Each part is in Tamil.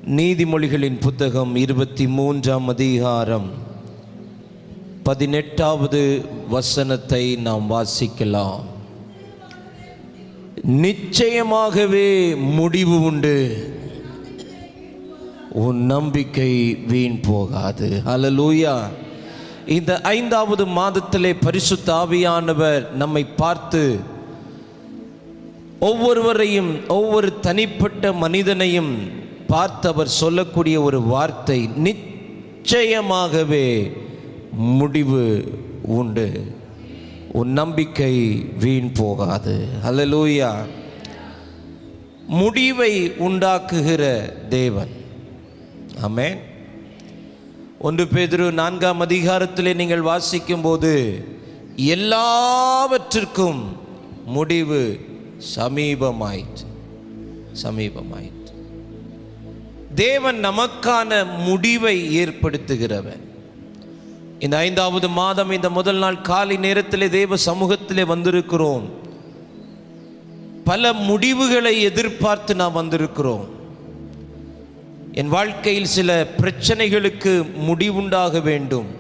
நீதிமொழிகளின் புத்தகம் 23ஆம் அதிகாரம் 18வது வசனத்தை நாம் வாசிக்கலாம். நிச்சயமாகவே முடிவு உண்டு, உன் நம்பிக்கை வீண் போகாது. ஹல்லேலூயா. இந்த 5வது மாதத்திலே பரிசுத்த ஆவியானவர் நம்மை பார்த்து ஒவ்வொருவரையும், ஒவ்வொரு தனிப்பட்ட மனிதனையும் பார்த்து அவர் சொல்லக்கூடிய ஒரு வார்த்தை, நிச்சயமாகவே முடிவு உண்டு, உன் நம்பிக்கை வீண் போகாது. ஹல்லேலூயா. முடிவை உண்டாக்குகிற தேவன். ஆமென். 1 பேதுரு 4ஆம் அதிகாரத்திலே நீங்கள் வாசிக்கும் போது, எல்லாவற்றிற்கும் முடிவு சமீபமாயிற்று. தேவன் நமக்கான முடிவை ஏற்படுத்துகிறவர். இந்த 5வது மாதம், இந்த முதல் நாள் காலை நேரத்திலே தேவ சமூகத்திலே வந்திருக்கிறோம். பல முடிவுகளை எதிர்பார்த்து நாம் வந்திருக்கிறோம். என் வாழ்க்கையில் சில பிரச்சனைகளுக்கு முடிவுண்டாக வேண்டும்.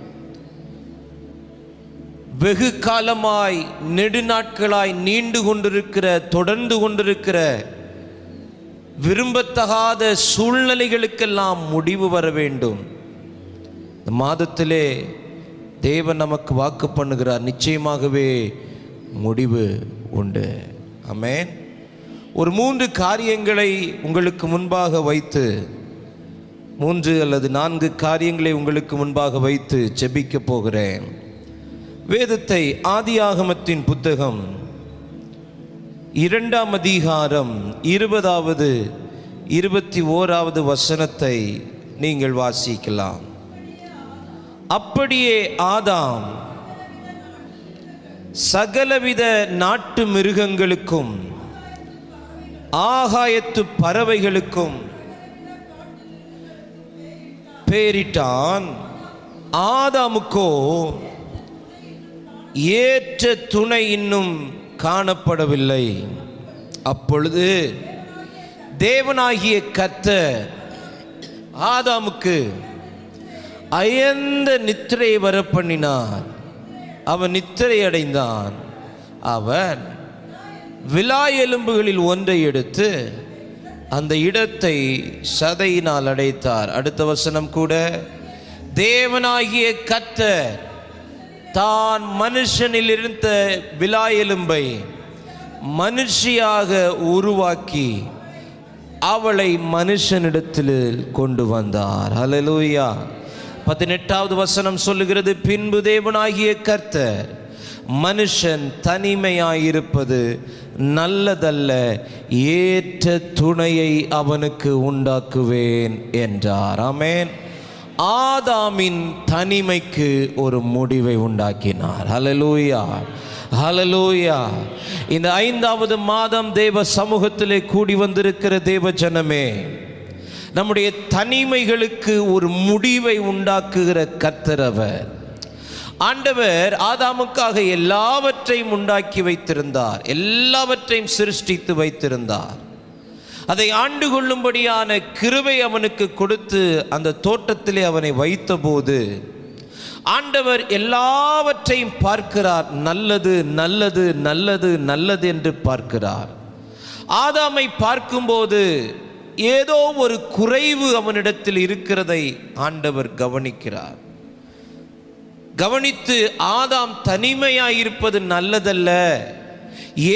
வெகு காலமாய், நெடுநாட்களாய் நீண்டு கொண்டிருக்கிற, தொடர்ந்து கொண்டிருக்கிற விரும்பத்தகாத சூழ்நிலைகளுக்கெல்லாம் முடிவு வர வேண்டும். இந்த மாதத்திலே தேவன் நமக்கு வாக்கு பண்ணுகிறார், நிச்சயமாகவே முடிவு உண்டு. ஆமென். ஒரு 3 காரியங்களை உங்களுக்கு முன்பாக வைத்து, 3 அல்லது 4 காரியங்களை உங்களுக்கு முன்பாக வைத்து ஜெபிக்க போகிறேன். வேதத்தை ஆதியாகமத்தின் புத்தகம் 2ஆம் அதிகாரம் 20வது 21வது வசனத்தை நீங்கள் வாசிக்கலாம். அப்படியே ஆதாம் சகலவித நாட்டு மிருகங்களுக்கும் ஆகாயத்து பறவைகளுக்கும் பேரிட்டான். ஆதாமுக்கோ ஏற்ற துணை இன்னும் காணப்படவில்லை. அப்பொழுது தேவனாகிய கர்த்தர் ஆதாமுக்கு அயர்ந்த நித்திரை வரப்பண்ணினார். அவன் நித்திரை அடைந்தான். அவன் விலா எலும்புகளில் ஒன்றை எடுத்து அந்த இடத்தை சதையினால் அடைத்தார். அடுத்த வசனம் கூட, தேவனாகிய கர்த்தர் தான் மனுஷனில் இருந்த விலா எலும்பை மனுஷியாக உருவாக்கி அவளை மனுஷனிடத்தில் கொண்டு வந்தார். ஹல்லேலூயா. 18வது வசனம் சொல்லுகிறது, பின்பு தேவனாகிய கர்த்தர் மனுஷன் தனிமையாயிருப்பது நல்லதல்ல, ஏற்ற துணையை அவனுக்கு உண்டாக்குவேன் என்றார். ஆமென். ஆதாமின் தனிமைக்கு ஒரு முடிவை உண்டாக்கினார். ஹல்லேலூயா, ஹல்லேலூயா. இந்த 5வது மாதம் தேவ சமூகத்திலே கூடி வந்திருக்கிற தேவ ஜனமே, நம்முடைய தனிமைகளுக்கு ஒரு முடிவை உண்டாக்குகிற கர்த்தர் அவர். ஆண்டவர் ஆதாமுக்காக எல்லாவற்றையும் உண்டாக்கி வைத்திருந்தார், எல்லாவற்றையும் சிருஷ்டித்து வைத்திருந்தார். அதை ஆண்டு கொள்ளும்படியான கிருபை அவனுக்கு கொடுத்து அந்த தோட்டத்திலே அவனை வைத்தபோது ஆண்டவர் எல்லாவற்றையும் பார்க்கிறார். நல்லது, நல்லது, நல்லது, நல்லது என்று பார்க்கிறார். ஆதாமை பார்க்கும்போது ஏதோ ஒரு குறைவு அவனிடத்தில் இருக்கிறதை ஆண்டவர் கவனிக்கிறார். கவனித்து, ஆதாம் தனிமையாயிருப்பது நல்லதல்ல,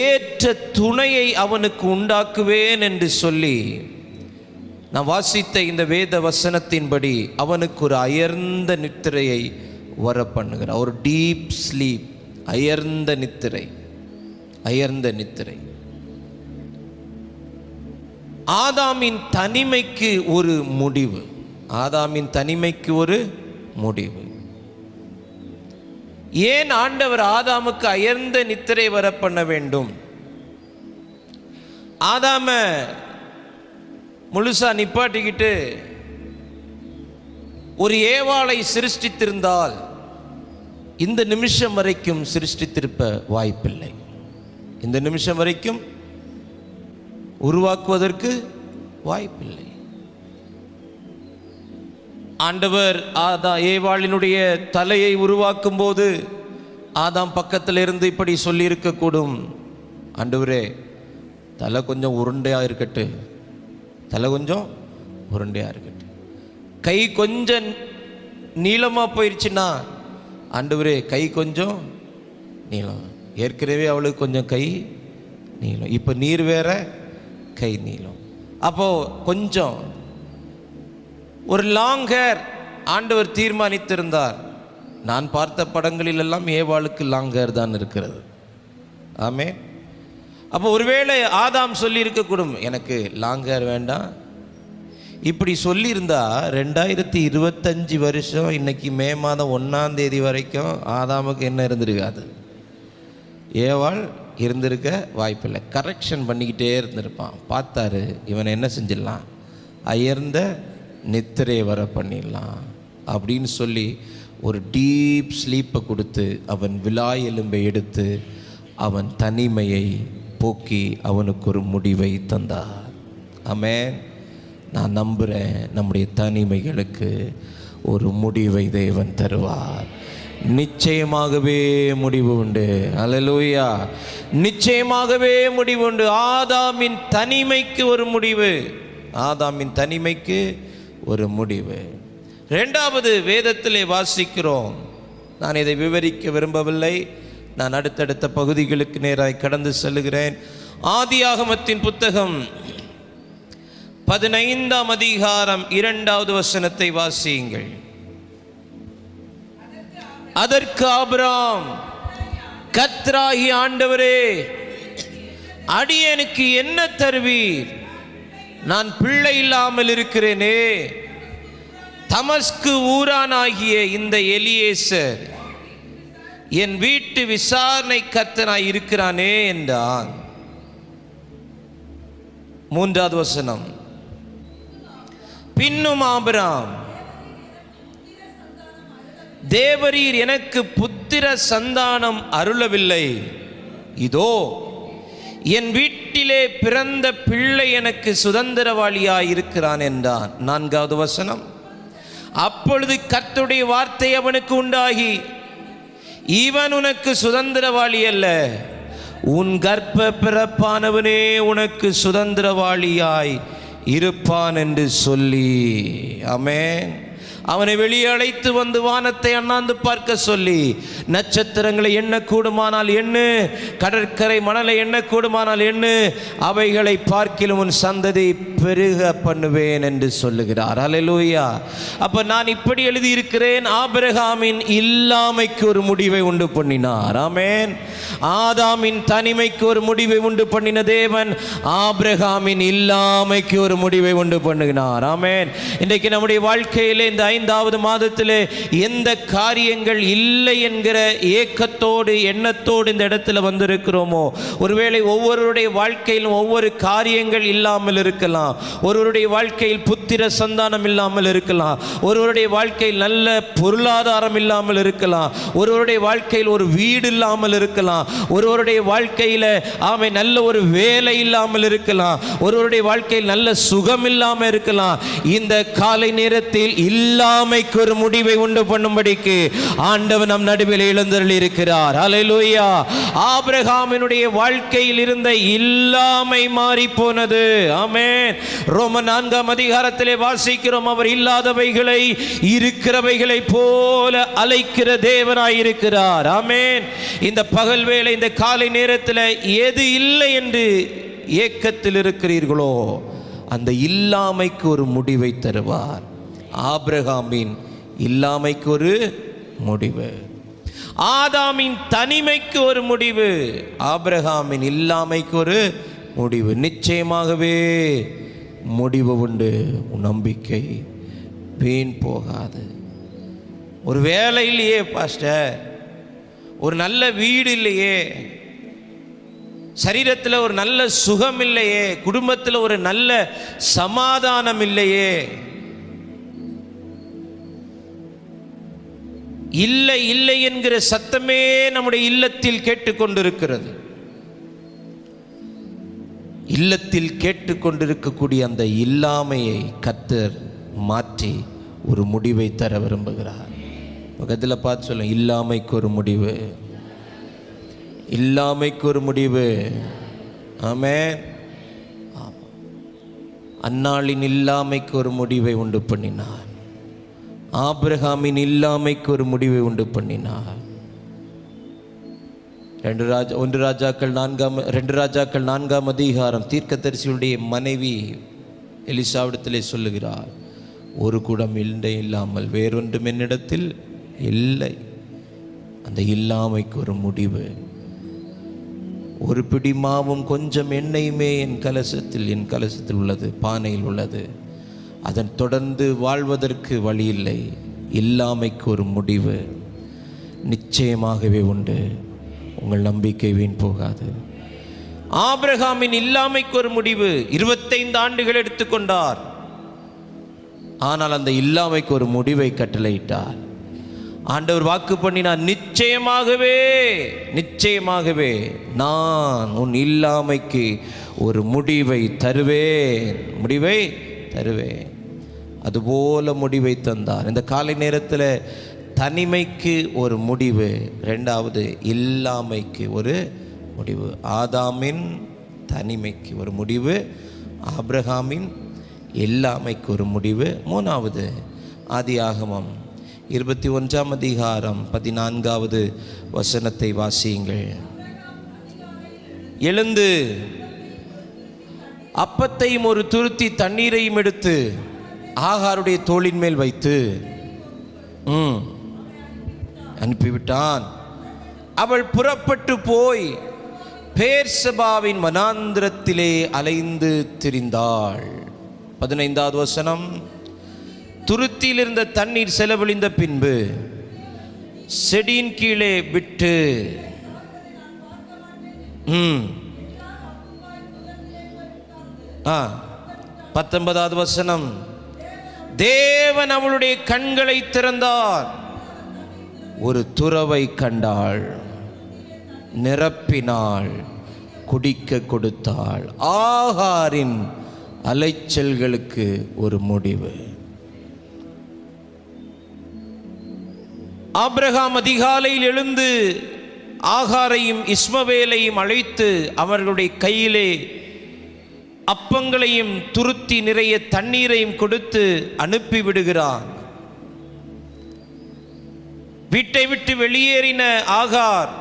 ஏற்ற துணையை அவனுக்கு உண்டாக்குவேன் என்று சொல்லி நான் வாசித்த இந்த வேத வசனத்தின்படி அவனுக்கு ஒரு அயர்ந்த நித்திரையை வர பண்ணுகிறார். ஒரு டீப் ஸ்லீப், அயர்ந்த நித்திரை, அயர்ந்த நித்திரை. ஆதாமின் தனிமைக்கு ஒரு முடிவு, ஆதாமின் தனிமைக்கு ஒரு முடிவு. ஏன் ஆண்டவர் ஆதாமுக்கு அயர்ந்த நித்திரை வர பண்ண வேண்டும்? ஆதாம முழுசா நிப்பாட்டிக்கிட்டு ஒரு ஏவாளை சிருஷ்டித்திருந்தால் இந்த நிமிஷம் வரைக்கும் சிருஷ்டித்திருப்ப வாய்ப்பில்லை. இந்த நிமிஷம் வரைக்கும் உருவாக்குவதற்கு வாய்ப்பில்லை. ஆண்டவர் ஏவாளினுடைய தலையை உருவாக்கும் போது ஆதாம் பக்கத்தில் இருந்து இப்படி சொல்லியிருக்கக்கூடும், ஆண்டவரே தலை கொஞ்சம் உருண்டையாக இருக்கட்டு, தலை கொஞ்சம் உருண்டையாக இருக்கட்டு, கை கொஞ்சம் நீளமாக போயிடுச்சுன்னா ஆண்டவரே கை கொஞ்சம் நீளம், ஏற்கனவே அவளுக்கு கொஞ்சம் கை நீளம், இப்போ நீர் வேற கை நீளம், அப்போது கொஞ்சம் ஒரு லாங் ஹேர் ஆண்டவர் தீர்மானித்திருந்தார். நான் பார்த்த படங்களிலெல்லாம் ஏவாளுக்கு லாங் ஹேர் தான் இருக்கிறது. ஆமே. அப்போ ஒருவேளை ஆதாம் சொல்லி இருக்கக்கூடும், எனக்கு லாங் ஹேர் வேண்டாம். இப்படி சொல்லியிருந்தா 2025 வருஷம் இன்னைக்கு மே மாதம் 1ஆம் தேதி வரைக்கும் ஆதாமுக்கு என்ன இருந்திருக்காது, ஏவாள் இருந்திருக்க வாய்ப்பில்லை. கரெக்ஷன் பண்ணிக்கிட்டே இருந்திருப்பான். பார்த்தாரு, இவனை என்ன செஞ்சிடலாம், அயர்ந்த நித்திரை வர பண்ணிடலாம் அப்படின்னு சொல்லி ஒரு டீப் ஸ்லீப்பை கொடுத்து அவன் விலா எலும்பை எடுத்து அவன் தனிமையை போக்கி அவனுக்கு ஒரு முடிவை தந்தார். ஆமென். நான் நம்புகிறேன் நம்முடைய தனிமைகளுக்கு ஒரு முடிவை தேவன் தருவார். நிச்சயமாகவே முடிவு உண்டு. அல்லேலூயா. நிச்சயமாகவே முடிவு உண்டு. ஆதாமின் தனிமைக்கு ஒரு முடிவு, ஆதாமின் தனிமைக்கு ஒரு முடிவு. இரண்டாவது வேதத்திலே வாசிக்கிறோம். நான் இதை விவரிக்க விரும்பவில்லை, நான் அடுத்தடுத்த பகுதிகளுக்கு நேராய் கடந்து செல்கிறேன். ஆதியாகமத்தின் புத்தகம் 15ஆம் அதிகாரம் 2வது வசனத்தை வாசியுங்கள். அதற்கு ஆபிரகாம், கர்த்தராகிய ஆண்டவரே, அடியேனுக்கு என்ன தருவீர்? நான் பிள்ளை இல்லாமல் இருக்கிறேனே. தமஸ்கு ஊரானாகிய இந்த எலியேசர் என் வீட்டு விசாரணை கர்த்தனாய் இருக்கிறானே என்றான். 3வது வசனம். பின்னும் ஆபிரகாம், தேவரீர் எனக்கு புத்திர சந்தானம் அருளவில்லை, இதோ என் வீட்டிலே பிறந்த பிள்ளை எனக்கு சுதந்திரவாளியாய் இருக்கிறான் என்றான். 4வது வசனம். அப்பொழுது கர்த்தருடைய வார்த்தை அவனுக்கு உண்டாகி, இவன் உனக்கு சுதந்திரவாளி அல்ல, உன் கர்ப்ப பிறப்பானவனே உனக்கு சுதந்திரவாளியாய் இருப்பான் என்று சொல்லி, ஆமென், அவனை வெளியே அழைத்து வந்து வானத்தை அண்ணாந்து பார்க்க சொல்லி, நட்சத்திரங்களை எண்ண கூடுமானால் எண்ணு, கடற்கரை மணலை எண்ண கூடுமானால் எண்ணு, அவைகளை பார்க்கிலும் உன் சந்ததி பெருக பண்ணுவேன் என்று சொல்லுகிறார். அல்லேலூயா. அப்ப நான் இப்படி எழுதியிருக்கிறேன், ஆபிரகாமின் இல்லாமைக்கு ஒரு முடிவை உண்டு பண்ணினார். ஆமென். ஆதாமின் தனிமைக்கு ஒரு முடிவை உண்டு பண்ணின தேவன் ஆபிரகாமின் இல்லாமைக்கு ஒரு முடிவை உண்டு பண்ணுகிறார். ஆமென். இன்றைக்கு நம்முடைய வாழ்க்கையிலே இந்த 5வது மாதத்திலே எந்த காரியங்கள் இல்லை என்கிற ஏக்கத்தோடு எண்ணத்தோடு இந்த இடத்துல வந்திருக்கிறோமோ, ஒருவேளை ஒவ்வொருடைய வாழ்க்கையிலும் ஒவ்வொரு காரியங்கள் இல்லாமல் இருக்கலாம். ஒருவருடைய வாழ்க்கையில் புத்திர சந்தானம் இல்லாமல் இருக்கலாம். ஒருவருடைய வாழ்க்கையில் நல்ல பொருளாதாரம் இல்லாமல் இருக்கலாம். ஒருவருடைய வாழ்க்கையில் ஒரு வீடு இல்லாமல் இருக்கலாம். ஒருவருடைய வாழ்க்கையில் நல்ல ஒரு வேலை இல்லாமல் இருக்கலாம். ஒருவருடைய வாழ்க்கையில் நல்ல சுகம் இல்லாமல் இருக்கலாம். இந்த காலை நேரத்தில் இல்லாமைக்கு ஒரு முடிவை உண்டு பண்ணும்படிக்கு ஆண்டவர் நம் நடுவில் எழுந்தருளி இருக்கிறார். அல்லேலூயா. ஆபிரகாமினுடைய வாழ்க்கையில் இருந்த இல்லாமை மாறி போனது. ஆமென். ரோமர் 4ஆம் அதிகாரத்திலே வாசிக்கிறோம், அவர் இல்லாதவைகளை இருக்கிறவைகளை போல அழைக்கிற தேவனாய் இருக்கிறார். ஆமென். இந்த பகல் வேளை, இந்த காலை நேரத்தில் எது இல்லை என்று ஏக்கத்தில் இருக்கிறீர்களோ, அந்த இல்லாமைக்கு ஒரு முடிவை தருவார். ஆபிரகாமின் இல்லாமைக்கு ஒரு முடிவு, ஆதாமின் தனிமைக்கு ஒரு முடிவு, ஆபிரகாமின் இல்லாமைக்கு ஒரு முடிவு. நிச்சயமாகவே முடிவு உண்டு. நம்பிக்கை வீண் போகாது. ஒரு வேலை இல்லையே பாஸ்டர், ஒரு நல்ல வீடு இல்லையே, சரீரத்தில் ஒரு நல்ல சுகம் இல்லையே, குடும்பத்தில் ஒரு நல்ல சமாதானம் இல்லையே, இல்லை இல்லை என்கிற சத்தமே நம்முடைய இல்லத்தில் கேட்டுக்கொண்டிருக்கிறது. இல்லத்தில் கேட்டுக்கொண்டிருக்கக்கூடிய அந்த இல்லாமையை கர்த்தர் மாற்றி ஒரு முடிவை தர விரும்புகிறார். பக்கத்தில் பார்த்து சொல்ல, இல்லாமைக்கு ஒரு முடிவு, இல்லாமைக்கு ஒரு முடிவு. ஆமென். அன்னாளின் இல்லாமைக்கு ஒரு முடிவை உண்டு பண்ணினார். ஆபிரகாமின் இல்லாமைக்கு ஒரு முடிவை உண்டு பண்ணினார். 2 ராஜாக்கள் 4ஆம் அதிகாரம் தீர்க்கதரிசியுடைய மனைவி எலிசாவிடத்திலே சொல்லுகிறார், ஒரு குடம் எண்ணெய் இல்லாமல் வேறொன்றும் என்னிடத்தில் இல்லை. அந்த இல்லாமைக்கு ஒரு முடிவு. ஒரு பிடி மாவும் கொஞ்சம் எண்ணெயுமே என் கலசத்தில் உள்ளது, பானையில் உள்ளது. அதன் தொடர்ந்து வாழ்வதற்கு வழி இல்லை. இல்லாமைக்கு ஒரு முடிவு நிச்சயமாகவே உண்டு. உங்கள் நம்பிக்கை வீண் போகாது. ஆபிரகாமின் இல்லாமைக்கு ஒரு முடிவு. 25 ஆண்டுகள் எடுத்துக்கொண்டார். ஆனால் அந்த இல்லாமைக்கு ஒரு முடிவை கட்டளையிட்டார். ஆண்டவர் வாக்கு பண்ணினார், நிச்சயமாகவே நான் உன் இல்லாமைக்கு ஒரு முடிவை தருவேன். அதுபோல முடிவை தந்தார். இந்த காலை நேரத்தில் தனிமைக்கு ஒரு முடிவு, 2வது இல்லாமைக்கு ஒரு முடிவு. ஆதாமின் தனிமைக்கு ஒரு முடிவு, ஆபிரகாமின் இல்லாமைக்கு ஒரு முடிவு. 3வது ஆதியாகமம் 21ஆம் அதிகாரம் 14வது வசனத்தை வாசியுங்கள். எழுந்து அப்பத்தையும் ஒரு துருத்தி தண்ணீரையும் எடுத்து ஆகாருடைய தோளின் மேல் வைத்து அனுப்பிவிட்டான். அவள் புறப்பட்டு போய் பேர்சபாவின் வனாந்திரத்திலே அலைந்து திரிந்தாள். 15வது வசனம். துருத்தியில் இருந்த தண்ணீர் செலவழிந்த பின்பு செடியின் கீழே விட்டு 19வது வசனம். தேவன் அவளுடைய கண்களை திறந்தார், ஒரு துறவை கண்டாள், நிரப்பினாள், குடிக்க கொடுத்தாள். ஆகாரின் அலைச்சல்களுக்கு ஒரு முடிவு. ஆபிரகாம் அதிகாலையில் எழுந்து ஆகாரையும் இஸ்மவேலையும் அழைத்து அவர்களுடைய கையிலே அப்பங்களையும் துருத்தி நிறைய தண்ணீரையும் கொடுத்து அனுப்பிவிடுகிறான். வீட்டை விட்டு வெளியேறின ஆகார்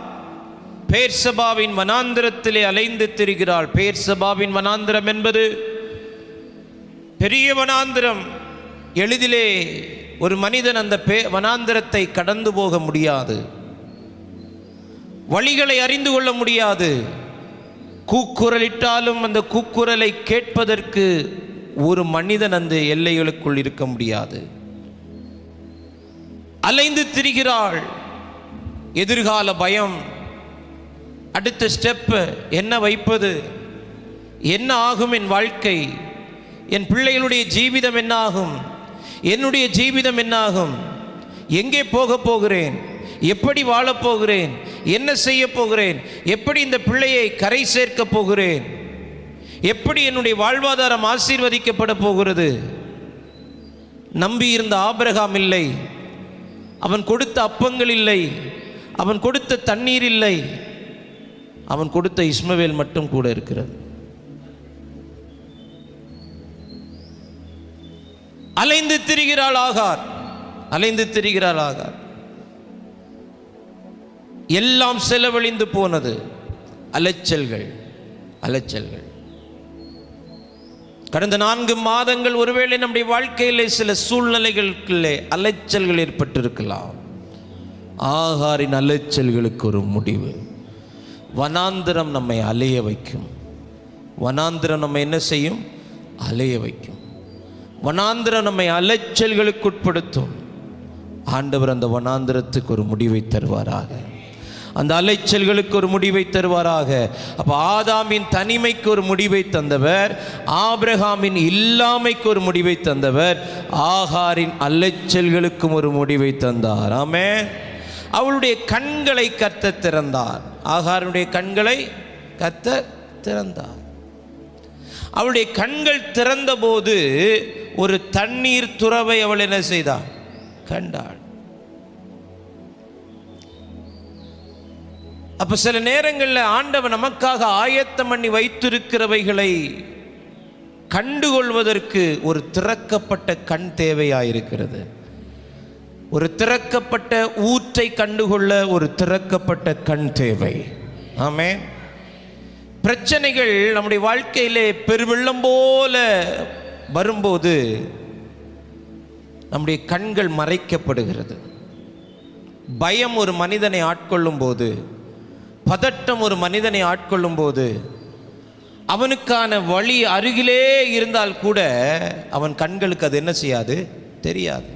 பேர்சபாவின் வனாந்திரத்திலே அலைந்து திரிகிறாள். பேர்சபாவின் வனாந்திரம் என்பது பெரிய வனாந்திரம். எளிதிலே ஒரு மனிதன் அந்த வனாந்திரத்தை கடந்து போக முடியாது. வழிகளை அறிந்து கொள்ள முடியாது. கூக்குரலிட்டாலும் அந்த கூக்குரலை கேட்பதற்கு ஒரு மனிதன் அந்த எல்லைகளுக்குள் இருக்க முடியாது. அலைந்து திரிகிறாள். எதிர்கால பயம். அடுத்த ஸ்டெப் என்ன வைப்பது, என்ன ஆகும் என் வாழ்க்கை, என் பிள்ளைகளுடைய ஜீவிதம் என்ன ஆகும், என்னுடைய ஜீவிதம் என்ன ஆகும், எங்கே போக போகிறேன், எப்படி வாழப்போகிறேன், என்ன செய்ய போகிறேன், எப்படி இந்த பிள்ளையை கரை சேர்க்க போகிறேன், எப்படி என்னுடைய வாழ்வாதாரம் ஆசீர்வதிக்கப்பட போகிறது. நம்பியிருந்த ஆபிரகாம் இல்லை, அவன் கொடுத்த அப்பங்கள் இல்லை, அவன் கொடுத்த தண்ணீர் இல்லை, அவன் கொடுத்த இஸ்மவேல் மட்டும் கூட இருக்கிறது. அலைந்து திரிகிறாள் ஆகார். எல்லாம் செலவழிந்து போனது. அலைச்சல்கள். கடந்த 4 மாதங்கள் ஒருவேளை நம்முடைய வாழ்க்கையிலே சில சூழ்நிலைகளுக்குள்ளே அலைச்சல்கள் ஏற்பட்டிருக்கலாம். ஆகாரின் அலைச்சல்களுக்கு ஒரு முடிவு. வனாந்திரம் நம்மை அலைய வைக்கும். வனாந்திரம் நம்ம என்ன செய்யும்? அலைய வைக்கும். வனாந்திரம் நம்மை அலைச்சல்களுக்கு உட்படுத்தும். ஆண்டவர் அந்த வனாந்திரத்துக்கு ஒரு முடிவை தருவாராக. அந்த அலைச்சல்களுக்கு ஒரு முடிவை தருவாராக. அப்போ ஆதாமின் தனிமைக்கு ஒரு முடிவை தந்தவர், ஆபிரகாமின் இல்லாமைக்கு ஒரு முடிவை தந்தவர், ஆகாரின் அலைச்சல்களுக்கும் ஒரு முடிவை தந்தார். ஆமென். அவளுடைய கண்களை கர்த்தர் திறந்தார். ஆகாருடைய கண்களை கர்த்தர் திறந்தார். அவளுடைய கண்கள் திறந்த போது ஒரு தண்ணீர் துறவை அவள் என்ன செய்தாள்? கண்டாள். அப்ப சில நேரங்களில் ஆண்டவர் நமக்காக ஆயத்தம் பண்ணி வைத்திருக்கிறவைகளை கண்டுகொள்வதற்கு ஒரு திறக்கப்பட்ட கண் தேவையாயிருக்கிறது. ஒரு திறக்கப்பட்ட ஊற்றை கண்டுகொள்ள ஒரு திறக்கப்பட்ட கண் தேவை. ஆமென். பிரச்சனைகள் நம்முடைய வாழ்க்கையிலே பெருவெள்ளம் போல வரும்போது நம்முடைய கண்கள் மறைக்கப்படுகிறது. பயம் ஒரு மனிதனை ஆட்கொள்ளும் போது, பதட்டம் ஒரு மனிதனை ஆட்கொள்ளும் போது, அவனுக்கான வழி அருகிலே இருந்தால் கூட அவன் கண்களுக்கு அது என்ன செய்யாது? தெரியாது.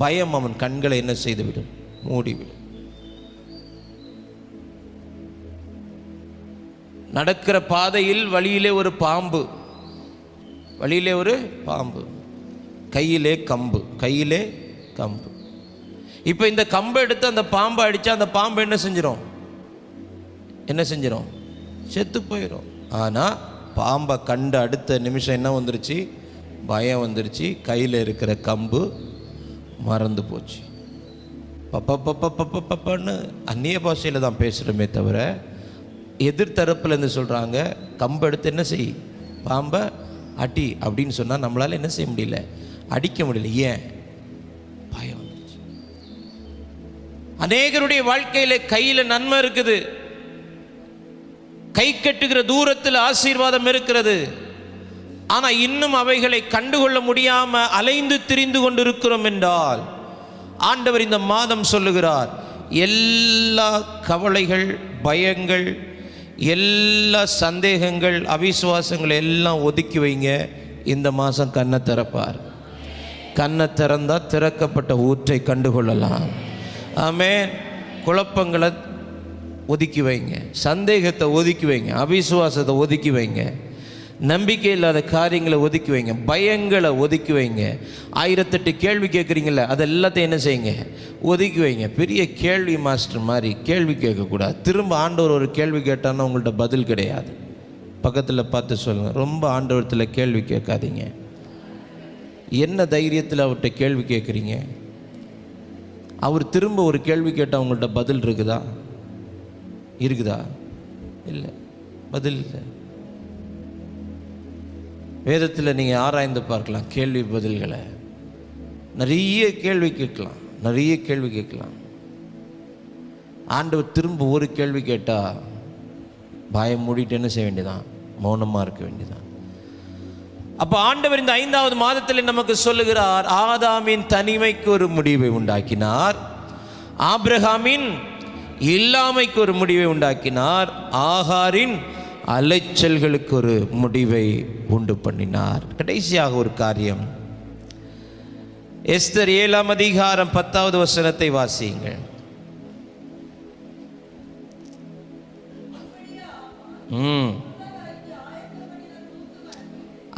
பயம் அவன் கண்களை என்ன செய்துவிடும்? மூடிவிடும். நடக்கிற பாதையில் வழியிலே ஒரு பாம்பு, வழியிலே ஒரு பாம்பு, கையிலே கம்பு, கையிலே கம்பு. இப்போ இந்த கம்பை எடுத்து அந்த பாம்பை அடித்தா அந்த பாம்பு என்ன செஞ்சிடும்? என்ன செஞ்சிடும்? செத்து போயிடும். ஆனால் பாம்பை கண்ட அடுத்த நிமிஷம் என்ன வந்துருச்சு? பயம் வந்துருச்சு. கையில் இருக்கிற கம்பு மறந்து போச்சு. பப்பன்னு அந்நிய பாஷையில் தான் பேசுகிறோமே தவிர எதிர்த்தரப்பில் இருந்து சொல்கிறாங்க கம்பை எடுத்து என்ன செய், பாம்பை அடி அப்படின்னு சொன்னால் நம்மளால் என்ன செய்ய முடியல? அடிக்க முடியல. ஏன்? பயம் வந்துருச்சு. அநேகருடைய வாழ்க்கையில் கையில் நன்மை இருக்குது, கை கட்டுகிற தூரத்தில் ஆசீர்வாதம் இருக்கிறது. ஆனால் இன்னும் அவைகளை கண்டுகொள்ள முடியாமல் அலைந்து திரிந்து கொண்டிருக்கிறோம் என்றால் ஆண்டவர் இந்த மாதம் சொல்லுகிறார், எல்லா கவலைகள், பயங்கள், எல்லா சந்தேகங்கள், அவிசுவாசங்கள் எல்லாம் ஒதுக்கி வைங்க. இந்த மாதம் கண்ணை திறப்பார். கண்ணை திறந்தால் திறக்கப்பட்ட ஊற்றை கண்டுகொள்ளலாம். ஆமென். குழப்பங்களை ஒதுக்கி வைங்க, சந்தேகத்தை ஒதுக்கி வைங்க, அவிசுவாசத்தை ஒதுக்கி வைங்க, நம்பிக்கை இல்லாத காரியங்களை ஒதுக்கி வைங்க, பயங்களை ஒதுக்கி வைங்க. 1008 கேள்வி கேட்குறீங்கள, அது எல்லாத்தையும் என்ன செய்யுங்க? ஒதுக்கி வைங்க. பெரிய கேள்வி மாஸ்டர் மாதிரி கேள்வி கேட்கக்கூடாது. திரும்ப ஆண்டவர் ஒரு கேள்வி கேட்டான்னா உங்கள்கிட்ட பதில் கிடையாது. பக்கத்தில் பார்த்து சொல்லுங்கள், ரொம்ப ஆண்டவரத்தில் கேள்வி கேட்காதீங்க. என்ன தைரியத்தில் அவர்கிட்ட கேள்வி கேட்குறீங்க? அவர் திரும்ப ஒரு கேள்வி கேட்டால் உங்கள்கிட்ட பதில் இருக்குதா? இருக்குதா? இல்லை, பதில் இல்லை. வேதத்தில் நீங்கள் ஆராய்ந்து பார்க்கலாம் கேள்வி பதில்களை. நிறைய கேள்வி கேட்கலாம், நிறைய கேள்வி கேட்கலாம். ஆண்டவர் திரும்ப ஒரு கேள்வி கேட்டால் பயம் மூடிட்டு என்ன செய்ய வேண்டியதான்? மௌனமாக இருக்க வேண்டியதான். அப்போ ஆண்டவர் இந்த 5வது மாதத்தில் நமக்கு சொல்லுகிறார், ஆதாமின் தனிமைக்கு ஒரு முடிவை உண்டாக்கினார், ஆபிரகாமின் இல்லாமைக்கு ஒரு முடிவை உண்டாக்கினார், ஆகாரின் அலைச்சல்களுக்கு ஒரு முடிவை உண்டு பண்ணினார். கடைசியாக ஒரு காரியம், எஸ்தர் 7ஆம் அதிகாரம் 10வது வசனத்தை வாசியுங்கள்.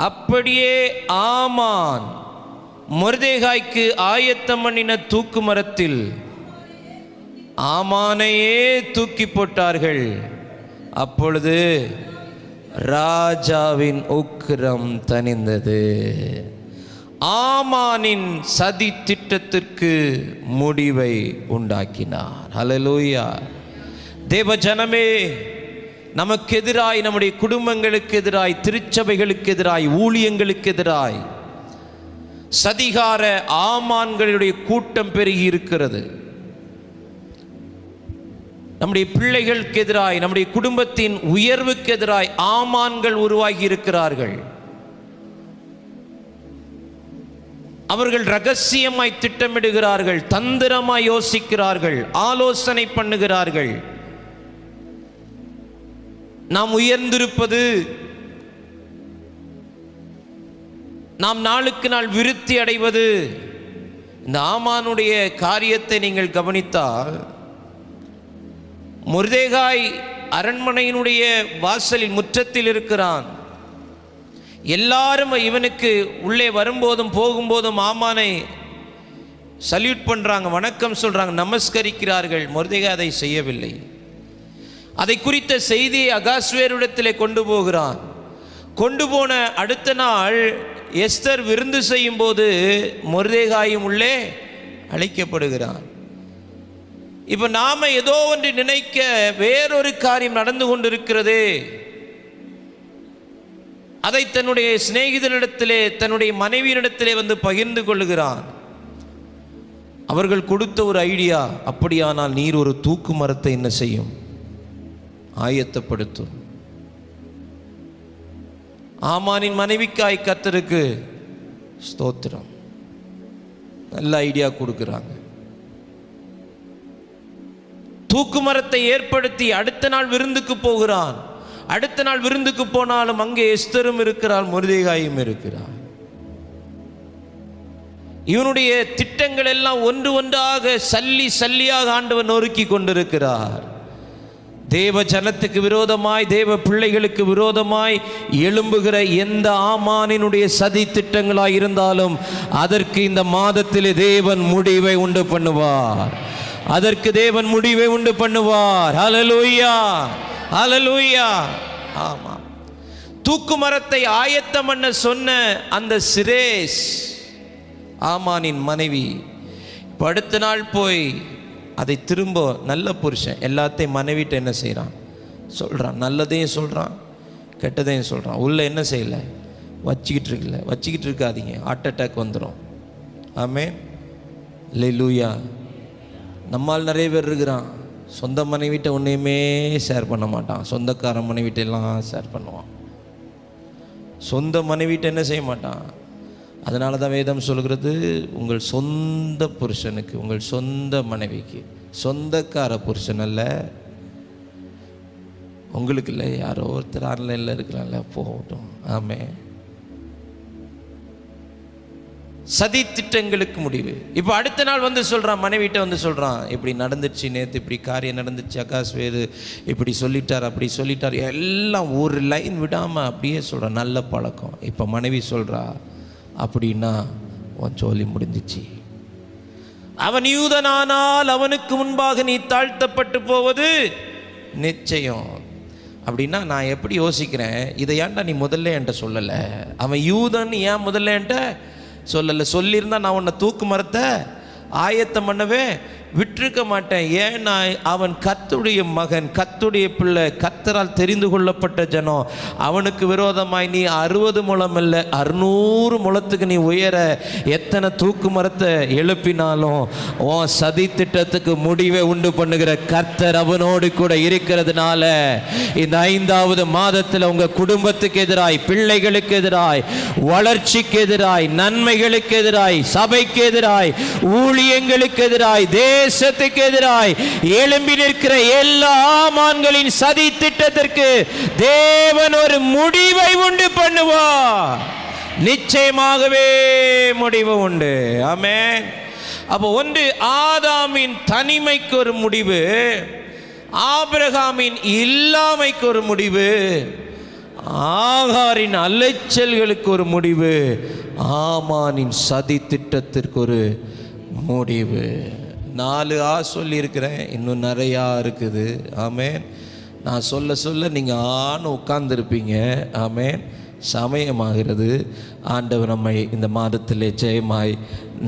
அப்படியே ஆமான் மொர்தெகாய்க்கு ஆயத்தம் பண்ணின தூக்கு மரத்தில் ஆமானையே தூக்கி போட்டார்கள். அப்பொழுது ராஜாவின் உக்கிரம் தணிந்தது. ஆமானின் சதி திட்டத்திற்கு முடிவை உண்டாக்கினார். ஹல்லேலூயா. தேவ ஜனமே, நமக்கு எதிராய், நம்முடைய குடும்பங்களுக்கு எதிராய், திருச்சபைகளுக்கு எதிராய், ஊழியங்களுக்கு எதிராய் சதிகார ஆமான்களுடைய கூட்டம் பெருகி இருக்கிறது. நம்முடைய பிள்ளைகளுக்கு எதிராய், நம்முடைய குடும்பத்தின் உயர்வுக்கு எதிராய் ஆமான்கள் உருவாகி இருக்கிறார்கள். அவர்கள் ரகசியமாய் திட்டமிடுகிறார்கள், தந்திரமாய் யோசிக்கிறார்கள், ஆலோசனை பண்ணுகிறார்கள். நாம் உயர்ந்திருப்பது, நாம் நாளுக்கு நாள் விருத்தி அடைவது. இந்த ஆமானுடைய காரியத்தை நீங்கள் கவனித்தால், மொர்தெகாய் அரண்மனையினுடைய வாசலில் முற்றத்தில் இருக்கிறான். எல்லாரும் இவனுக்கு உள்ளே வரும்போதும் போகும்போதும் ஆமானை சல்யூட் பண்ணுறாங்க, வணக்கம் சொல்கிறாங்க, நமஸ்கரிக்கிறார்கள். மொர்தெகாய் அதை செய்யவில்லை. அதை குறித்த செய்தியை அகாஸ்வேருடத்திலே கொண்டு போகிறான். கொண்டு போன அடுத்த நாள் எஸ்தர் விருந்து செய்யும் போது மொர்தெகாயும் உள்ளே அழைக்கப்படுகிறான். இப்ப நாம ஏதோ ஒன்று நினைக்க வேறொரு காரியம் நடந்து கொண்டிருக்கிறது. அதை தன்னுடைய சிநேகிதனிடத்திலே, தன்னுடைய மனைவியினிடத்திலே வந்து பகிர்ந்து கொள்ளுகிறான். அவர்கள் கொடுத்த ஒரு ஐடியா, அப்படியானால் நீர் ஒரு தூக்கு மரத்தை என்ன செய்யும், ஆயத்தப்படுத்தும். ஆமானின் மனைவிக்காய் கர்த்தருக்கு ஸ்தோத்திரம். நல்ல ஐடியா கொடுக்கிறாங்க. தூக்கு மரத்தை ஏற்படுத்தி அடுத்த நாள் விருந்துக்கு போகிறான். அடுத்த நாள் விருந்துக்கு போனாலும் அங்கே எஸ்தரும் இருக்கிறாள், மொர்தெகாயும் இருக்கிறார். இவனுடைய திட்டங்கள் எல்லாம் ஒன்று ஒன்றாக சல்லியாக ஆண்டவர் நொறுக்கி கொண்டிருக்கிறார். தேவ ஜனத்துக்கு விரோதமாய், தேவ பிள்ளைகளுக்கு விரோதமாய் எழும்புகிற எந்த ஆமானினுடைய சதி திட்டங்களாய் இருந்தாலும் அதற்கு இந்த மாதத்திலே தேவன் முடிவை உண்டு பண்ணுவார். அதற்கு தேவன் முடிவை உண்டு பண்ணுவார். ஹல்லேலூயா, ஹல்லேலூயா. ஆமா, தூக்கு மரத்தை ஆயத்தம் பண்ண சொன்ன அந்த சிரேஸ் ஆமானின் மனைவி அடுத்த நாள் போய் அதை திரும்ப, நல்ல புருஷன் எல்லாத்தையும் மனைவிட்ட என்ன செய்கிறான், சொல்கிறான். நல்லதையும் சொல்கிறான், கெட்டதையும் சொல்கிறான். உள்ள என்ன செய்யலை, வச்சுக்கிட்டு இருக்காதீங்க, ஹார்ட் அட்டாக் வந்துடும். ஆமென், அல்லேலூயா. நம்மால் நிறைய பேர் இருக்கிறான், சொந்த மனைவிட்ட ஒன்றையுமே ஷேர் பண்ண மாட்டான், சொந்தக்கார மனைவிட்ட எல்லாம் ஷேர் பண்ணுவான். சொந்த மனைவிட்ட என்ன செய்ய மாட்டான். அதனால தான் வேதம் சொல்கிறது, உங்கள் சொந்த புருஷனுக்கு, உங்கள் சொந்த மனைவிக்கு, சொந்தக்கார புருஷன் அல்ல, உங்களுக்கு இல்லை, யாரோ ஒருத்தர் ஆன்லைனில் இருக்கிறான்ல, போகட்டும். ஆமென். சதி திட்டங்களுக்கு முடிவு. இப்போ அடுத்த நாள் வந்து சொல்கிறான், மனைவிட்ட வந்து சொல்கிறான், இப்படி நடந்துச்சு, நேற்று இப்படி காரியம் நடந்துச்சு, ஆகாஷ் வேறு இப்படி சொல்லிட்டார், அப்படி சொல்லிட்டார், எல்லாம் ஒரு லைன் விடாமல் அப்படியே சொல்கிறான். நல்ல பழக்கம். இப்போ மனைவி சொல்கிறா, அப்படின்னா உன் ஜோலி முடிஞ்சிச்சு. அவன் யூதனானால் அவனுக்கு முன்பாக நீ தாழ்த்தப்பட்டு போவது நிச்சயம். அப்படின்னா நான் எப்படி யோசிக்கிறேன், இதை ஏன்டா நீ முதல்ல என்கிட்ட சொல்லலை? அவன் யூதன் ஏன் முதல்ல என்கிட்ட சொல்லலை? சொல்லியிருந்தா நான் உன்னை தூக்கு மரத்தை ஆயத்தம் பண்ணவே விட்டிருக்க மாட்டேன். ஏன்னா அவன் கர்த்தருடைய மகன், கர்த்தருடைய பிள்ளை, கர்த்தரால் தெரிந்து கொள்ளப்பட்ட ஜனம். அவனுக்கு விரோதமாய் நீ 60 முழம் இல்லை 600 முழத்துக்கு நீ உயர எத்தனை தூக்கு மரத்தை எழுப்பினாலும் உன் சதி திட்டத்துக்கு முடிவை உண்டு பண்ணுகிற கர்த்தர் அவனோடு கூட இருக்கிறதுனால இந்த 5வது மாதத்தில் உங்க குடும்பத்துக்கு எதிராய், பிள்ளைகளுக்கு எதிராய், வளர்ச்சிக்கு எதிராய், நன்மைகளுக்கு எதிராய், சபைக்கு எதிராய், ஊழியங்களுக்கு எதிராய், தேசத்துக்கு எதிராய் எழும்பி நிற்கிற எல்லா ஆமான்களின் சதி திட்டத்திற்கு தேவன் ஒரு முடிவை உண்டு பண்ணுவார். நிச்சயமாகவே முடிவு உண்டு. ஆமென். அப்போ ஒன்று, ஆதாமின் தனிமைக்கு ஒரு முடிவு, ஆபிரகாமின் இல்லாமைக்கு ஒரு முடிவு, ஆகாரின் அலைச்சல்களுக்கு ஒரு முடிவு, ஆமானின் சதி திட்டத்திற்கு ஒரு முடிவு. 4 சொல்லியிருக்கிறேன், இன்னும் நிறையா இருக்குது. ஆமென். நான் சொல்ல சொல்ல நீங்கள் உட்கார்ந்துருப்பீங்க. ஆமென். சமயமாகிறது. ஆண்டவர் நம்மை இந்த மாதத்திலே ஜெயமாய்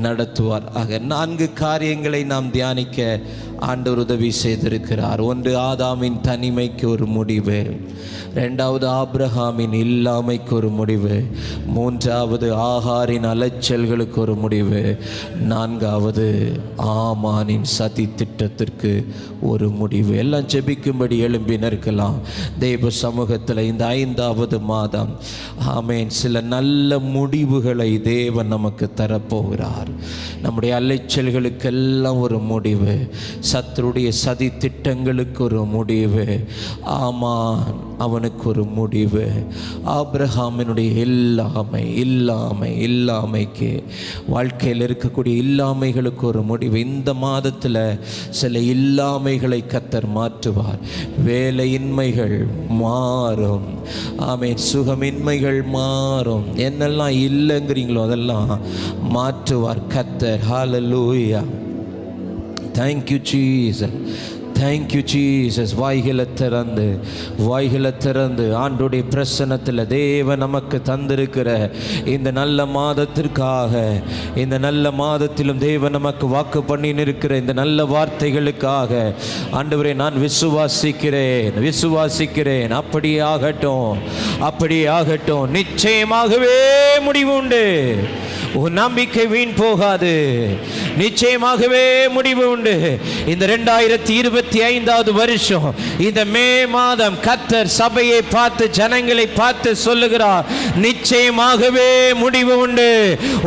நடத்துவார். ஆக 4 காரியங்களை நாம் தியானிக்க ஆண்டவர் உதவி செய்திருக்கிறார். 1, ஆதாமின் தனிமைக்கு ஒரு முடிவு. 2வது, ஆபிரகாமின் இல்லாமைக்கு ஒரு முடிவு. 3வது, ஆகாரின் அலைச்சல்களுக்கு ஒரு முடிவு. 4வது, ஆமானின் சதி திட்டத்திற்கு ஒரு முடிவு. எல்லாம் ஜெபிக்கும்படி எழும்பி நிற்கலாம் தேவ சமூகத்தில். இந்த 5வது மாதம் ஆமென், சில நல்ல முடிவுகளை தேவன் நமக்கு தரப்போகிறார். நம்முடைய அலைச்சல்களுக்கெல்லாம் ஒரு முடிவு, சத்துருடைய சதி திட்டங்களுக்கு ஒரு முடிவு, ஆமான் அவனுக்கு ஒரு முடிவு, ஆபிரகாமினுடைய இல்லாமைக்கு, வாழ்க்கையில் இருக்கக்கூடிய இல்லாமைகளுக்கு ஒரு முடிவு. இந்த மாதத்தில் சில இல்லாமைகளை கர்த்தர் மாற்றுவார். வேலையின்மைகள் மாறும். ஆமென். சுகமின்மைகள் மாறும். என்னெல்லாம் இல்லைங்கிறீங்களோ அதெல்லாம் மாற்றுவார் கர்த்தர். ஹல்லேலூயா. Thank you Jesus. Thank you Jesus. வாய்களை திறந்து ஆண்டோடைய பிரசன்னத்தில் தேவன் நமக்கு தந்திருக்கிற இந்த நல்ல மாதத்திற்காக, இந்த நல்ல மாதத்திலும் தேவன் நமக்கு வாக்கு பண்ணி நிற்கிற இந்த நல்ல வார்த்தைகளுக்காக ஆண்டவரே நான் விசுவாசிக்கிறேன். அப்படியே ஆகட்டும். நிச்சயமாகவே முடிவு உண்டு. உன் நம்பிக்கை வீண் போகாது. நிச்சயமாகவே முடிவு உண்டு. இந்த 2025வது வருஷம், இந்த மே மாதம் கர்த்தர் சபையை பார்த்து, ஜனங்களை பார்த்து சொல்லுகிறார், நிச்சயமாகவே முடிவு உண்டு.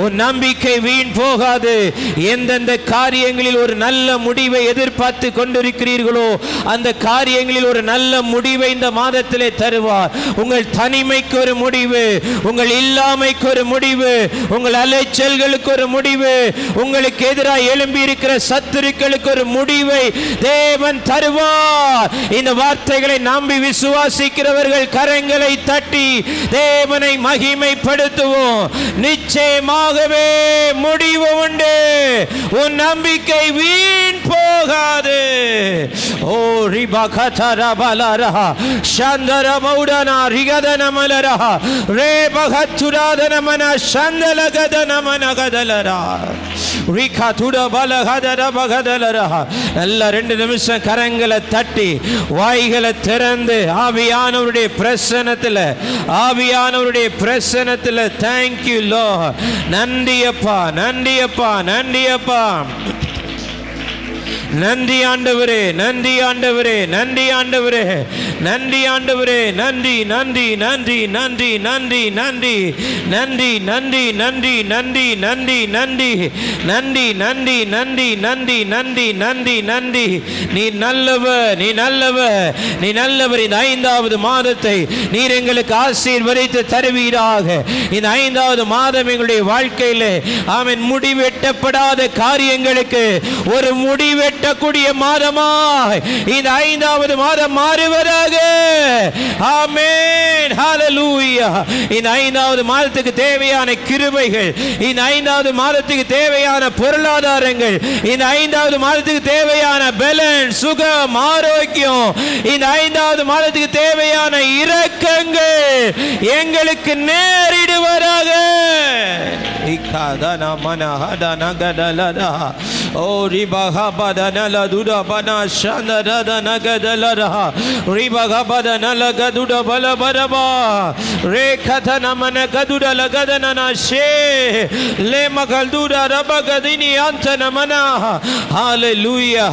உன் நம்பிக்கை வீண் போகாது. எந்தெந்த காரியங்களில் ஒரு நல்ல முடிவை எதிர்பார்த்து கொண்டிருக்கிறீர்களோ அந்த காரியங்களில் ஒரு நல்ல முடிவை இந்த மாதத்திலே தருவார். உங்கள் தனிமைக்கு ஒரு முடிவு, உங்கள் இல்லாமைக்கு ஒரு முடிவு, உங்கள் அலைச்சல்களுக்கு ஒரு முடிவு, உங்களுக்கு எதிராக எழும்பி இருக்கிற சத்துருக்களுக்கு ஒரு முடிவை தேவன் தருவார். இந்த வார்த்தைகளை நம்பி விசுவாசிக்கிறவர்கள் கரங்களை தட்டி தேவனை மகிமைப்படுத்துவோம். நிச்சயமாகவே முடிவு உண்டு. உன் நம்பிக்கை வீண் போகாது. ஓ ரிபா கதரா பலரா சந்தர மௌடனா ரிகதன மலரா ரே பகத்துராதன மன சந்தலகத நல்ல 2 நிமிஷம் கரங்களை தட்டி வாய்களை திறந்து ஆவியானவருடைய பிரசன்னத்தில் தேங்க்யூ லார்ட். நன்றியப்பா. நன்றி ஆண்டவரே. நன்றி நீ நல்லவர். இந்த 5வது மாதத்தை நீர் எங்களுக்கு ஆசீர்வதித்து தருவீராக. இந்த 5வது மாதம் எங்களுடைய வாழ்க்கையிலே ஆமென் முடிவெட்டப்படாத காரியங்களுக்கு ஒரு முடிவெட்டக்கூடிய மாதமாய் இந்த 5வது மாதம் மாறுவதாக. ஆமென். ஹல்லேலூயா. இந்த 5வது மாதத்துக்கு தேவையான கிருபைகள், இந்த 5வது மாதத்துக்கு தேவையான பொருளாதாரங்கள், இந்த 5வது மாதத்துக்கு தேவையான பலன், சுகம், ஆரோக்கியம், இந்த 5வது மாதத்துக்கு தேவையான இரக்கங்கள் எங்களுக்கு நேரிடுவதாக. இக்காதன மனஹதன கதலதா ஓ ரிபஹபதனல துடபன சந்தரதன கதலரா ரிபஹபதனல கதுட பலபரபா ரேகதன மன கதுடல கதனன ஷே லே மகல்துட ரபகதினி அந்தன மன. ஹalleluya.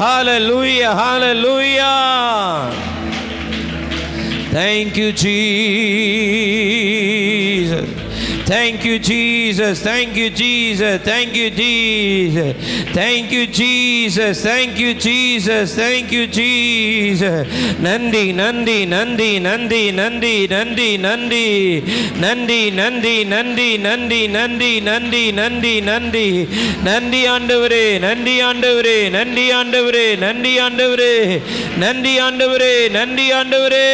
Thank you Jesus. Thank you Jesus. நன்றி ஆண்டவரே.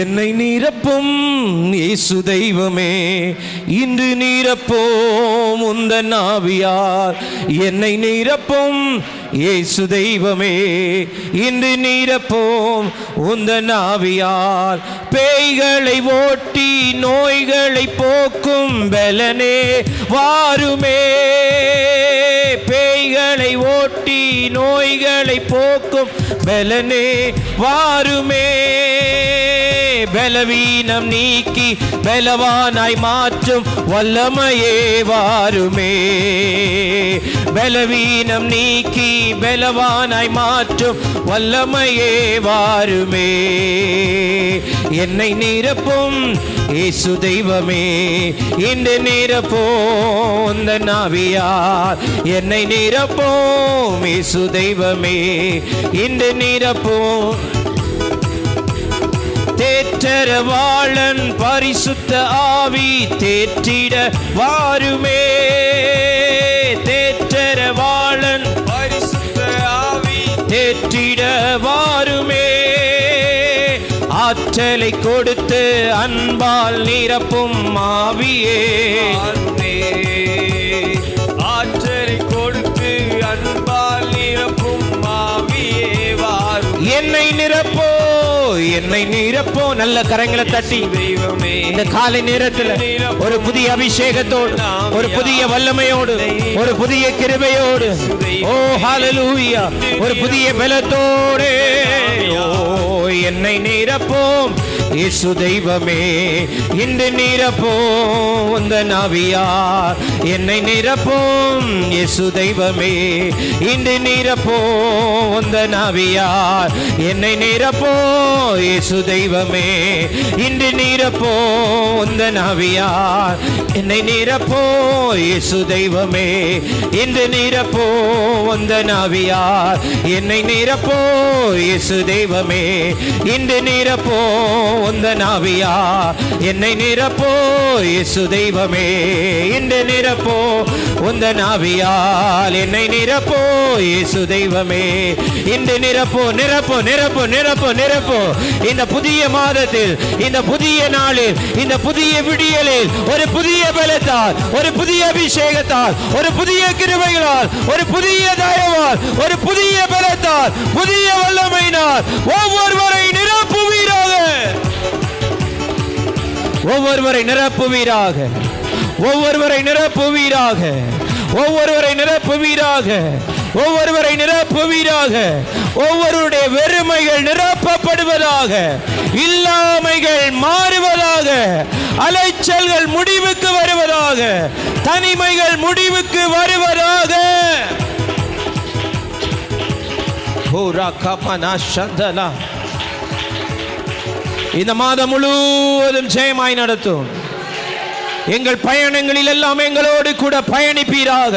என்னை நீரப்பும் இயேசு தெய்வமே, இன்று நீரப்போம் உந்தன் ஆவியார். என்னை நீரப்பும் இயேசு தெய்வமே, இன்று நீரப்போம் உந்தன் ஆவியார். பேய்களை ஓட்டி நோய்களை போக்கும் பலனே வாருமே. பேய்களை ஓட்டி நோய்களை போக்கும் பலனே வாருமே. பலவீனம் நீக்கி பலவானாய் மாற்றும் வல்லமையே வாருமே. பலவீனம் நீக்கி பலவானாய் மாற்றும் வல்லமையே வாருமே. என்னை நிரப்பும் இயேசு தெய்வமே, இன்று நிரப்போம் உந்தன் ஆவியார். என்னை நிரப்போம் இயேசு தெய்வமே, இன்று நிரப்போம். தேற்றரவாளன் பரிசுத்த ஆவி தேற்றிட வாருமே. தேற்றரவாளன் பரிசுத்த ஆவி தேற்றிட வாருமே. ஆற்றலை கொடுத்து அன்பால் நிரப்பும் ஆவியே. என்னை நிரப்போ. நல்ல கரங்களை தட்டி இந்த காலை நேரத்தில் ஒரு புதிய அபிஷேகத்தோடு, ஒரு புதிய வல்லமையோடு, ஒரு புதிய கிருபையோடு, ஓ ஹல்லேலூயா, ஒரு புதிய பலத்தோடு என்னை நிரப்போம் இயேசு தெய்வமே. இன்று நிரப்போம் உந்தன் ஆவியார். என்னை நிரப்போம் இயேசு தெய்வமே. இன்று நிரப்போம் உந்தன் ஆவியார். என்னை நிரப்போம் இயேசு தெய்வமே. இன்று நிரப்போம் உந்தன் ஆவியார். என்னை நிரப்போம் இயேசு தெய்வமே. இன்று நிரப்போம் உந்தன் ஆவியார். என்னை நிரப்போம் இயேசு தெய்வமே. இன்று நிரப்போம் உந்தன் ஆவியார். என்னை நிரப்போம் இயேசு தெய்வமே. இன்று நிரப்போம் உந்தன் ஆவியார். என்னை நிரப்போம் இயேசு தெய்வமே. இன்று நிரப்போம், நிரப்போம், நிரப்போம், நிரப்போம், நிரப்போம். இந்த புதிய மாதத்தில், இந்த புதிய நாளில், இந்த புதிய விடியலில் ஒரு புதிய பலத்தால், ஒரு புதிய அபிஷேகத்தால், ஒரு புதிய கிருபைகளால், ஒரு புதிய தயவால், ஒரு புதிய பலத்தால், புதிய வல்லமையினால் ஒவ்வொருவரை நிரப்புவீராக. ஒவ்வொருவரை நிரப்புவீராக. ஒவ்வொருவரை நிரப்புவீராக. ஒவ்வொருவரை நிரப்புவீராக. ஒவ்வொருவரை நிரப்புவீராக. ஒவ்வொருடைய வெறுமைகள் நிரப்பப்படுவதாக. இல்லாமைகள் மாறுவதாக. அலைச்சல்கள் முடிவுக்கு வருவதாக. தனிமைகள் முடிவுக்கு வருவதாக. இந்த மாதம் முழுவதும் ஜெயமாய் நடத்தும். எங்கள் பயணங்களில் எல்லாம் எங்களோடு கூட பயணிப்பீராக.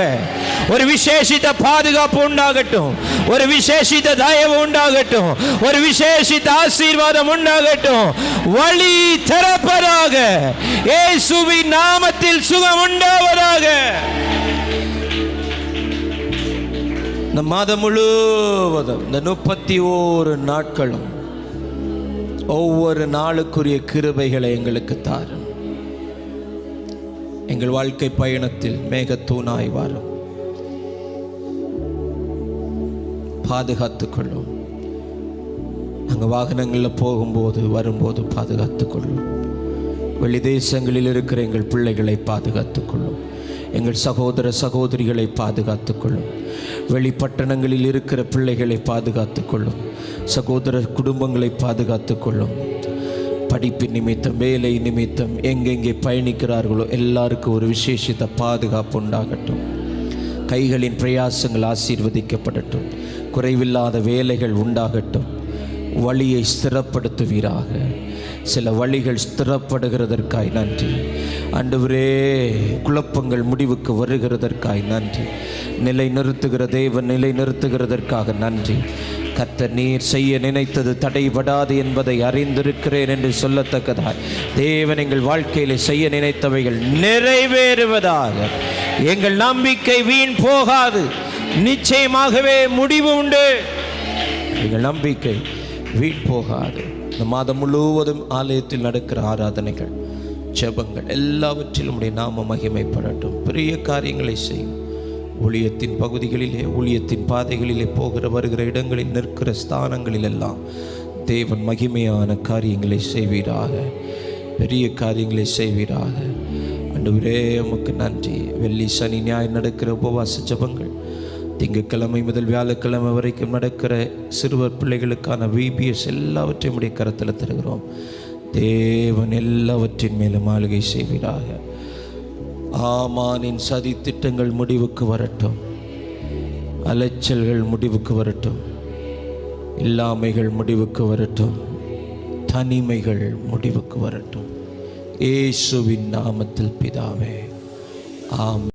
ஒரு விசேஷித்த பாதுகாப்பு உண்டாகட்டும். ஒரு விசேஷித்த தயவு உண்டாகட்டும். ஒரு விசேஷித்த ஆசீர்வாதம் உண்டாகட்டும். வழி திறப்பதாக. இயேசுவின் நாமத்தில் சுகம் உண்டாவதாக. இந்த மாதம் முழுவதும், இந்த 31 நாட்களும் ஒவ்வொரு நாளுக்குரிய கிருபைகளை எங்களுக்கு தாரும். எங்கள் வாழ்க்கை பயணத்தில் மேகத்தூணாய் வாரும். பாதுகாத்துக்கொள்ளும். நாங்கள் வாகனங்களில் போகும்போது வரும்போது பாதுகாத்துக்கொள்ளும். வெளி தேசங்களில் இருக்கிற எங்கள் பிள்ளைகளை பாதுகாத்துக்கொள்ளும். எங்கள் சகோதர சகோதரிகளை பாதுகாத்துக்கொள்ளும். வெளிப்பட்டணங்களில் இருக்கிற பிள்ளைகளை பாதுகாத்துக்கொள்ளும். சகோதர குடும்பங்களை பாதுகாத்துக்கொள்ளும். படிப்பு நிமித்தம், வேலை நிமித்தம் எங்கெங்கே பயணிக்கிறார்களோ எல்லாருக்கும் ஒரு விசேஷித்த பாதுகாப்பு உண்டாகட்டும். கைகளின் பிரயாசங்கள் ஆசீர்வதிக்கப்படட்டும். குறைவில்லாத வேலைகள் உண்டாகட்டும். வழியை ஸ்திரப்படுத்துவீராக. சில வழிகள் ஸ்திரப்படுகிறதற்காய் நன்றி ஆண்டவரே. குழப்பங்கள் முடிவுக்கு வருகிறதற்காய் நன்றி. நிலை நிறுத்துகிற தேவன் நிலை நிறுத்துகிறதற்காக நன்றி. கர்த்தர் நீர் செய்ய நினைத்தது தடைபடாது என்பதை அறிந்திருக்கிறேன் என்று சொல்லத்தக்கதாய் தேவன் எங்கள் வாழ்க்கையில் செய்ய நினைத்தவைகள் நிறைவேறுவதாக. எங்கள் நம்பிக்கை வீண் போகாது. நிச்சயமாகவே முடிவு உண்டு. எங்கள் நம்பிக்கை வீண் போகாது. இந்த மாதம் முழுவதும் ஆலயத்தில் நடக்கிற ஆராதனைகள், ஜெபங்கள் எல்லாவற்றிலும் உம்முடைய நாம மகிமைப்படட்டும். பெரிய காரியங்களை செய்யும். ஊழியத்தின் பகுதிகளிலே, ஊழியத்தின் பாதைகளிலே, போகிற வருகிற இடங்களில், நிற்கிற ஸ்தானங்களில் எல்லாம் தேவன் மகிமையான காரியங்களை செய்வீராக. பெரிய காரியங்களை செய்வீராக. ஆண்டவரே உமக்கு நன்றி. வெள்ளி சனி ஞாயிறு நடக்கிற உபவாச ஜெபங்கள், திங்கட்கிழமை முதல் வியாழக்கிழமை வரைக்கும் நடக்கிற சிறுவர் பிள்ளைகளுக்கான VBS எல்லாவற்றையும் உடைய கரத்தில் தருகிறோம். தேவன் எல்லாவற்றின் மேலும் ஆளுகை செய்வீராக. ஆமானின் சதி திட்டங்கள் முடிவுக்கு வரட்டும். அலைச்சல்கள் முடிவுக்கு வரட்டும். இல்லாமைகள் முடிவுக்கு வரட்டும். தனிமைகள் முடிவுக்கு வரட்டும். இயேசுவின் நாமத்தில் பிதாவே, ஆமென்.